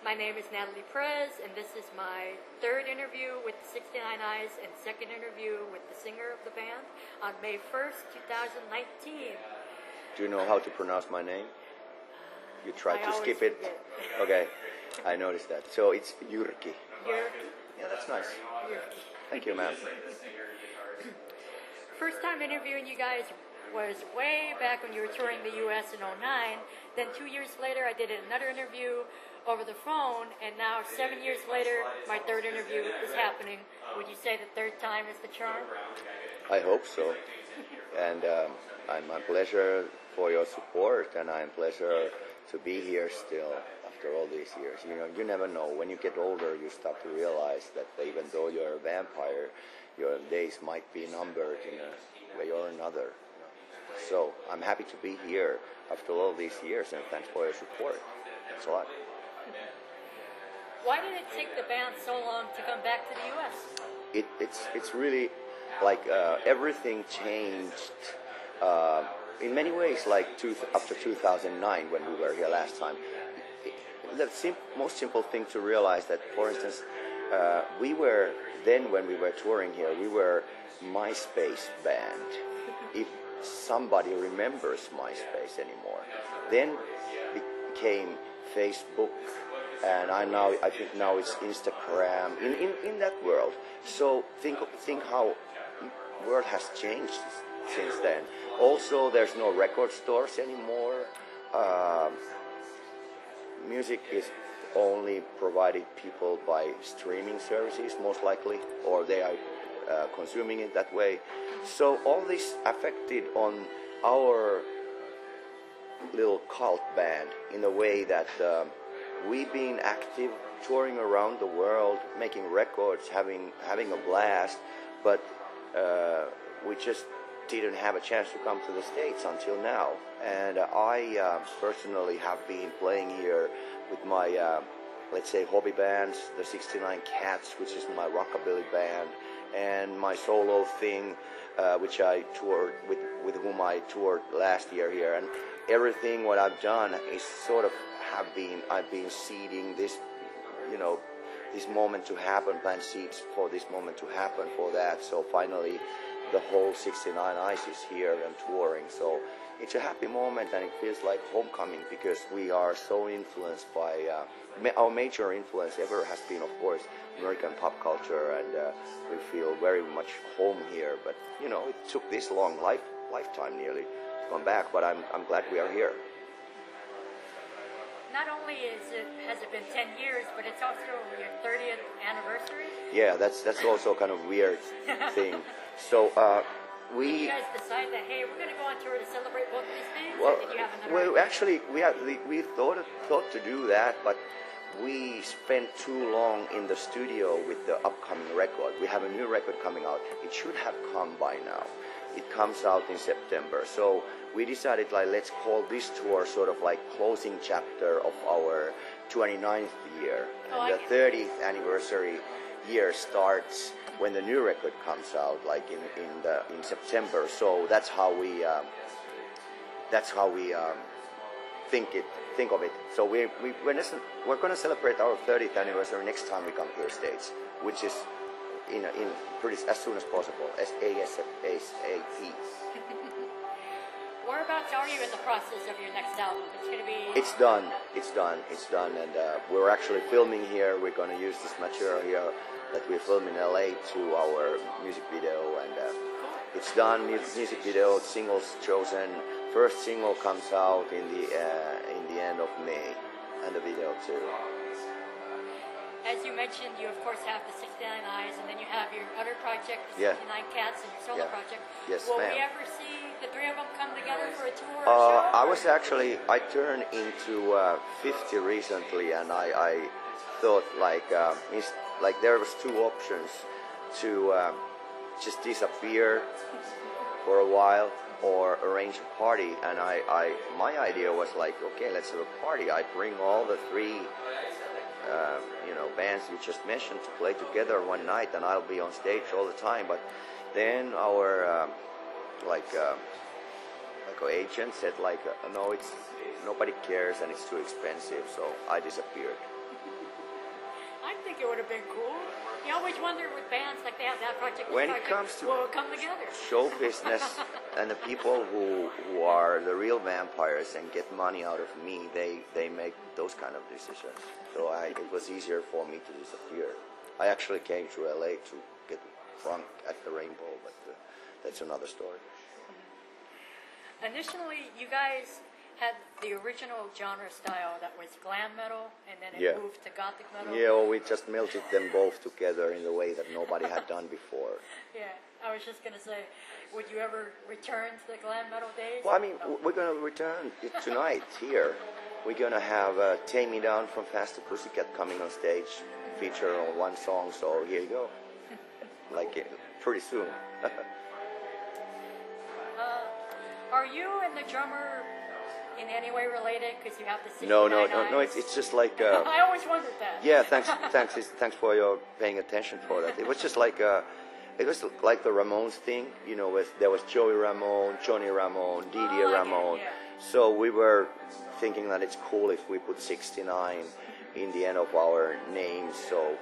My name is Natalie, and this is my third interview with the 69 Eyes and second interview with the singer of the band on May 1st, 2019. Do you know how to pronounce my name? You tried to skip it? Forget. Okay, I noticed that. So it's Jryki. Jryki. Yeah, that's nice. Jryki. Thank you, ma'am. First time interviewing you guys was way back when you were touring the U.S. in '09. Then 2 years later, I did another interview over the phone, and now 7 years later, my third interview is happening. Would you say the third time is the charm? I hope so. And I'm a pleasure for your support, and I'm pleasure to be here still after all these years. You know, you never know. When you get older, you start to realize that even though you're a vampire, your days might be numbered in a way or another. So I'm happy to be here after all these years, and thanks for your support. Thanks a lot. Why did it take the band so long to come back to the U.S.? It's really like everything changed in many ways. Like after 2009, when we were here last time, the most simple thing to realize that, for instance, we were then when we were touring here, we were MySpace band. If somebody remembers MySpace anymore, then it became Facebook. And I think now it's Instagram in that world. So think how the world has changed since then. Also, there's no record stores anymore. Music is only provided people by streaming services, most likely, or they are consuming it that way. So all this affected on our little cult band in a way that we've been active, touring around the world, making records, having a blast, but we just didn't have a chance to come to the States until now. And I personally have been playing here with my, let's say, hobby bands, the 69 Cats, which is my rockabilly band, and my solo thing, which I toured with whom I toured last year here. And everything what I've done is sort of I've been seeding this, this moment to happen, plant seeds for this moment to happen, for that. So finally, the whole 69 Eyes is here and touring. So it's a happy moment, and it feels like homecoming because we are so influenced by our major influence ever has been, of course, American pop culture, and we feel very much home here. But it took this long lifetime nearly to come back, but I'm glad we are here. Not only has it been 10 years, but it's also your 30th anniversary. Yeah, that's also kind of weird thing. So did you guys decide that, hey, we're going to go on tour to celebrate both these things? Well, or did you have another idea? Actually, we thought to do that, but we spent too long in the studio with the upcoming record. We have a new record coming out. It should have come by now. It comes out in September. So we decided, let's call this tour sort of like closing chapter of our 29th year. And the 30th anniversary year starts when the new record comes out, like in September. So that's how we think of it. So we're going to celebrate our 30th anniversary next time we come to the States, which is in pretty as soon as possible, ASAP. Whereabouts are you in the process of your next album? It's going to be... It's done, and we're actually filming here. We're going to use this material here that we filmed in LA to our music video, and it's done. Music video, singles chosen. First single comes out in the end of May, and the video too. As you mentioned, you of course have the 69 Eyes, and then you have your other project, the 69 Cats, and your solo project. Yes, Will ma'am. we ever see the three of them come together for a tour or show? I turned into 50 recently, and I thought like there was two options: to just disappear for a while or arrange a party. And my idea was like, okay, let's have a party. I bring all the three bands you just mentioned to play together one night, and I'll be on stage all the time. But then our agent said no, nobody cares and it's too expensive, so I disappeared. think it would have been cool. You always wonder with bands like they have that project. When it comes to will it come together? show business and the people who are the real vampires and get money out of me, they make those kind of decisions. So it was easier for me to disappear. I actually came to LA to get drunk at the Rainbow, but that's another story. Initially, you guys had the original genre style that was glam metal, and then it Yeah. moved to gothic metal. Yeah, well, we just melted them both together in a way that nobody had done before. Yeah, I was just gonna say, would you ever return to the glam metal days? Well, I mean, we're going to return it tonight here. We're going to have Take Me Down from Acoustic coming on stage, feature on one song, so here you go. Pretty soon. Are you and the drummer in any way related? Because you have the 69 No. eyes? It's just like. I always wondered that. Yeah, thanks for your paying attention for that. It was just like it was like the Ramones thing, you know. There was Joey Ramone, Johnny Ramone, Didier Ramone. Yeah. So we were thinking that it's cool if we put 69 in the end of our names. So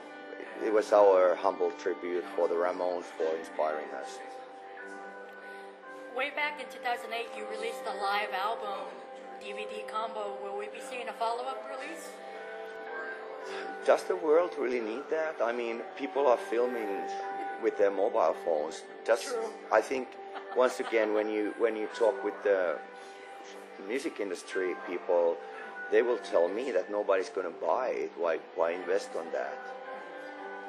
it was our humble tribute for the Ramones for inspiring us. Way back in 2008, you released a live album, DVD combo. Will we be seeing a follow-up release? Does the world really need that? I mean, people are filming with their mobile phones. True. I think once again, when you talk with the music industry people, they will tell me that nobody's going to buy it. Why invest on that?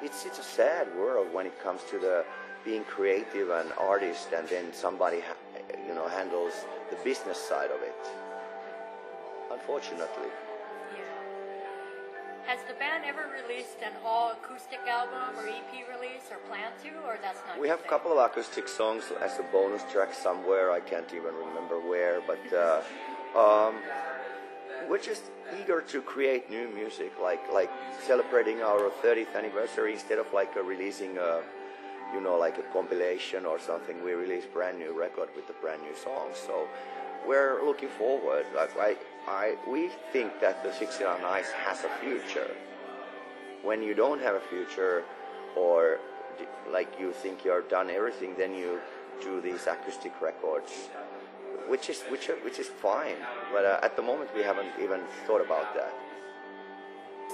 It's a sad world when it comes to the being creative and artist, and then somebody handles the business side of it. Unfortunately. Yeah. Has the band ever released an all-acoustic album or EP release, or plan to, or that's not? We have a couple of acoustic songs as a bonus track somewhere. I can't even remember where, but we're just eager to create new music, like celebrating our 30th anniversary. Instead of releasing a compilation or something, we release brand new record with a brand new song. So we're looking forward. We think that the 69 Eyes has a future. When you don't have a future, or you think you're done everything, then you do these acoustic records, which is fine. But at the moment, we haven't even thought about that.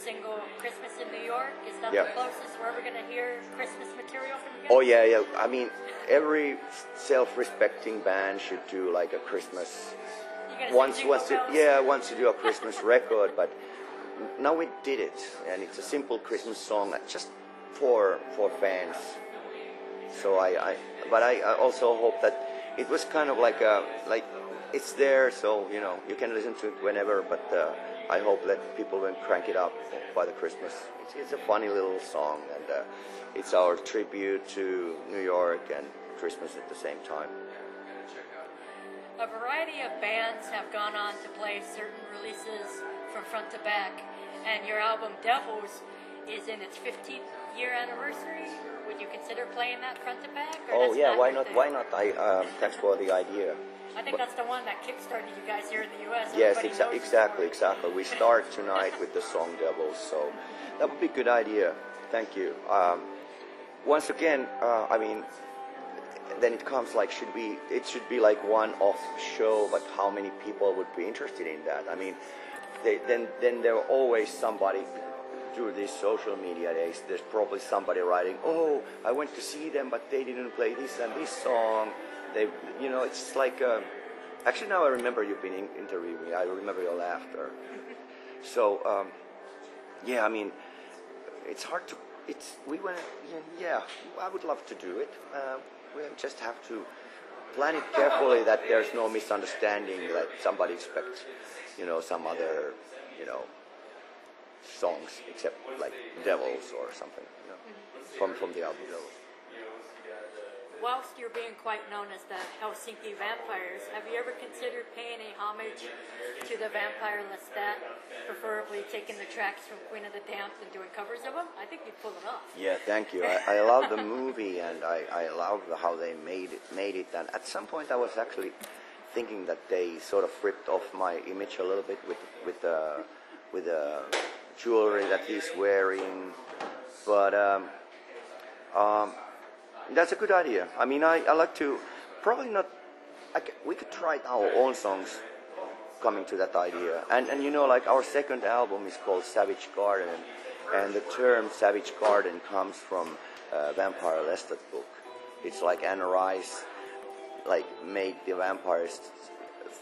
Single Christmas in New York, is that Yeah. the closest we're ever going to hear Christmas material from you guys? Oh yeah. I mean, every self-respecting band should do like a Christmas. You gonna Wants say to do a Christmas record, but now we did it, and it's a simple Christmas song just for fans. So I also hope that it was kind of like it's there, so you can listen to it whenever. But I hope that people will crank it up by the Christmas. It's a funny little song, and it's our tribute to New York and Christmas at the same time. A variety of bands have gone on to play certain releases from front to back, and your album Devils is in its 15th year anniversary. Would you consider playing that front to back? Or Oh that's yeah, not why your not? thing? Why not? Thanks for the idea. I think that's the one that kickstarted you guys here in the U.S. Yes, Everybody knows exactly. We start tonight with the song Devils, so that would be a good idea. Thank you. Once again, I mean, then it comes it should be like one-off show, but how many people would be interested in that? I mean, then there are always somebody through these social media days. There's probably somebody writing, "Oh, I went to see them, but they didn't play this and this song." It's like. Actually, now I remember you've been interviewing me. I remember your laughter. So, I mean, it's hard to. I would love to do it. We just have to plan it carefully that there's no misunderstanding that somebody expects, some other, songs except like Devils or something, from the album Devils. Whilst you're being quite known as the Helsinki Vampires, have you ever considered paying a homage to the Vampire Lestat, preferably taking the tracks from Queen of the Damned and doing covers of them? I think you'd pull it off. Yeah, thank you. I love the movie, and I love how they made it. And at some point, I was actually thinking that they sort of ripped off my image a little bit with the jewelry that he's wearing. But that's a good idea. I mean, I like to probably not. We could try our own songs coming to that idea. And you know, like our second album is called Savage Garden, and the term Savage Garden comes from Vampire Lestat book. It's like Anne Rice like made the vampires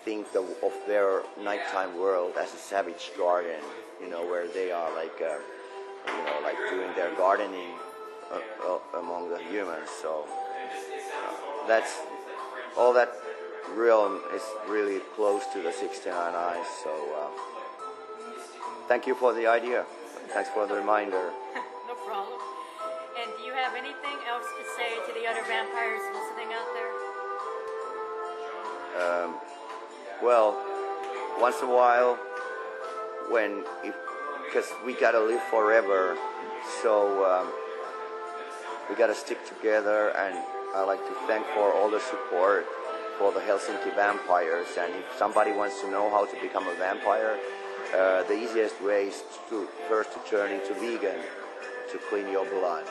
think of their nighttime world as a savage garden, you know, where they are like you know, like doing their gardening among the humans. So that's all. That realm is really close to the 69 Eyes. So thank you for the idea. Thanks for the reminder. No problem. And do you have anything else to say to the other vampires listening out there? Well, once in a while, because we gotta live forever, so we gotta stick together. And I like to thank for all the support for the Helsinki vampires. And if somebody wants to know how to become a vampire, the easiest way is to first turn into vegan to clean your blood.